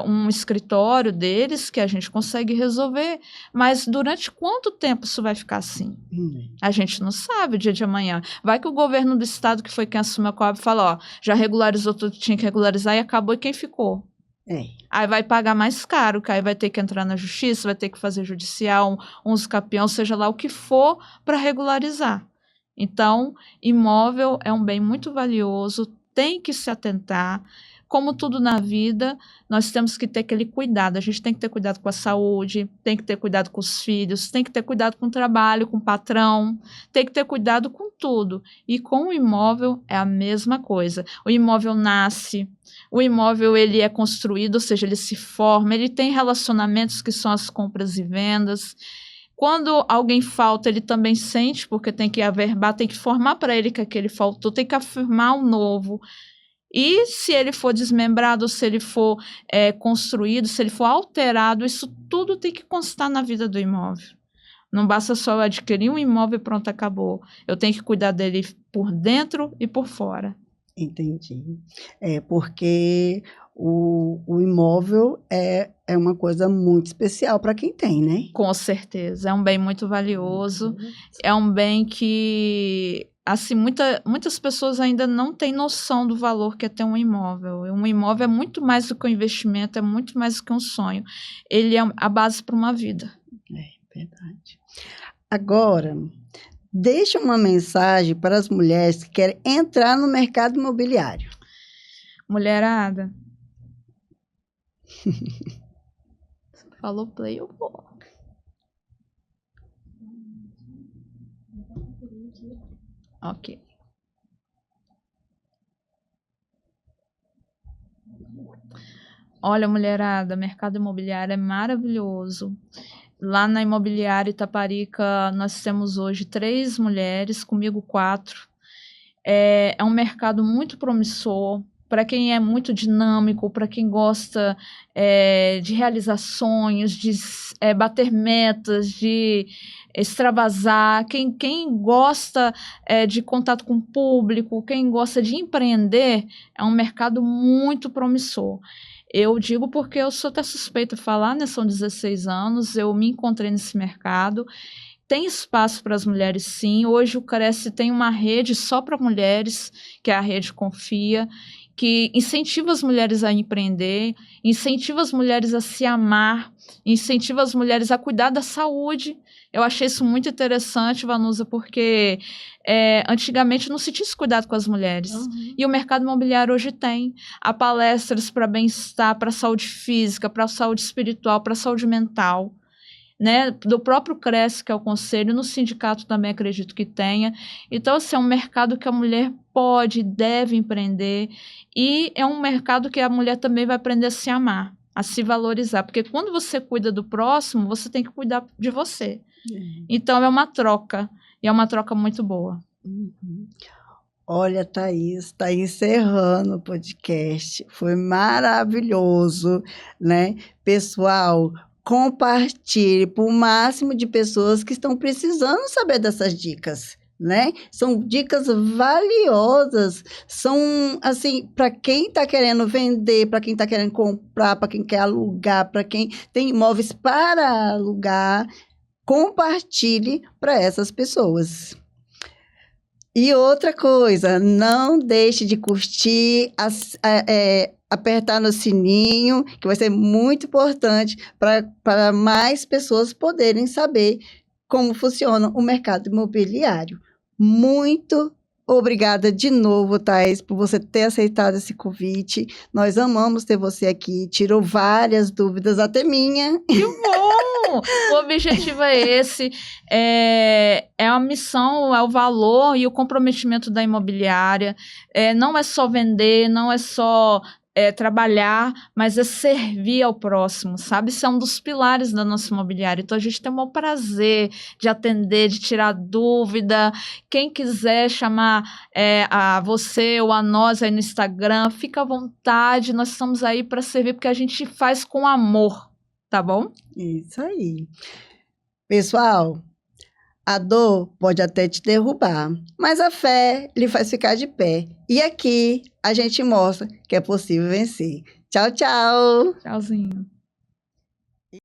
um escritório deles que a gente consegue resolver, mas durante quanto tempo isso vai ficar assim? A gente não sabe o dia de amanhã. Vai que o governo do estado, que foi quem assumiu a Coab, fala, já regularizou tudo que tinha que regularizar e acabou, e quem ficou? Aí vai pagar mais caro, que aí vai ter que entrar na justiça, vai ter que fazer judicial, uns capião, seja lá o que for, para regularizar. Então, imóvel é um bem muito valioso, tem que se atentar. Como tudo na vida, nós temos que ter aquele cuidado. A gente tem que ter cuidado com a saúde, tem que ter cuidado com os filhos, tem que ter cuidado com o trabalho, com o patrão, tem que ter cuidado com tudo. E com o imóvel é a mesma coisa. O imóvel nasce, o imóvel ele é construído, ou seja, ele se forma, ele tem relacionamentos que são as compras e vendas. Quando alguém falta, ele também sente, porque tem que averbar, tem que formar para ele que aquele faltou, tem que afirmar um novo. E se ele for desmembrado, se ele for construído, se ele for alterado, isso tudo tem que constar na vida do imóvel. Não basta só eu adquirir um imóvel e pronto, acabou. Eu tenho que cuidar dele por dentro e por fora. Entendi. Porque o imóvel é uma coisa muito especial para quem tem, né? Com certeza. É um bem muito valioso. É um bem que assim, muitas pessoas ainda não têm noção do valor que é ter um imóvel. Um imóvel é muito mais do que um investimento, é muito mais do que um sonho. Ele é a base para uma vida. É verdade. Agora, deixa uma mensagem para as mulheres que querem entrar no mercado imobiliário. Mulherada. Falou play, eu vou. Ok. Olha, mulherada, mercado imobiliário é maravilhoso. Lá na Imobiliária Itaparica, nós temos hoje 3 mulheres, comigo 4. É um mercado muito promissor, para quem é muito dinâmico, para quem gosta de realizar sonhos, de bater metas, de extravasar, quem gosta de contato com o público, quem gosta de empreender, é um mercado muito promissor. Eu digo porque eu sou até suspeita de falar, né? São 16 anos, eu me encontrei nesse mercado. Tem espaço para as mulheres, sim. Hoje o Cresce tem uma rede só para mulheres, que é a Rede Confia, que incentiva as mulheres a empreender, incentiva as mulheres a se amar, incentiva as mulheres a cuidar da saúde. Eu achei isso muito interessante, Vanusa, porque antigamente não se tinha esse cuidado com as mulheres. Uhum. E o mercado imobiliário hoje tem. Há palestras para bem-estar, para saúde física, para saúde espiritual, para saúde mental. Né, do próprio Cresce, que é o conselho, no sindicato também acredito que tenha. Então, assim, é um mercado que a mulher pode, deve empreender, e é um mercado que a mulher também vai aprender a se amar, a se valorizar, porque quando você cuida do próximo, você tem que cuidar de você. Então, é uma troca, e é uma troca muito boa. Uhum. Olha, Thaís, está encerrando o podcast. Foi maravilhoso, né? Pessoal, compartilhe para o máximo de pessoas que estão precisando saber dessas dicas, né? São dicas valiosas, são assim, para quem está querendo vender, para quem está querendo comprar, para quem quer alugar, para quem tem imóveis para alugar, compartilhe para essas pessoas. E outra coisa, não deixe de curtir, apertar no sininho, que vai ser muito importante para mais pessoas poderem saber como funciona o mercado imobiliário. Muito obrigada de novo, Thaís, por você ter aceitado esse convite. Nós amamos ter você aqui, tirou várias dúvidas, até minha. Que bom! O objetivo é esse, é a missão, é o valor e o comprometimento da imobiliária. Não é só vender, não é só trabalhar, mas é servir ao próximo, sabe? Isso é um dos pilares da nossa imobiliária. Então, a gente tem o maior prazer de atender, de tirar dúvida. Quem quiser chamar a você ou a nós aí no Instagram, fica à vontade. Nós estamos aí para servir, porque a gente faz com amor, tá bom? Isso aí. Pessoal, a dor pode até te derrubar, mas a fé lhe faz ficar de pé. E aqui a gente mostra que é possível vencer. Tchau, tchau! Tchauzinho.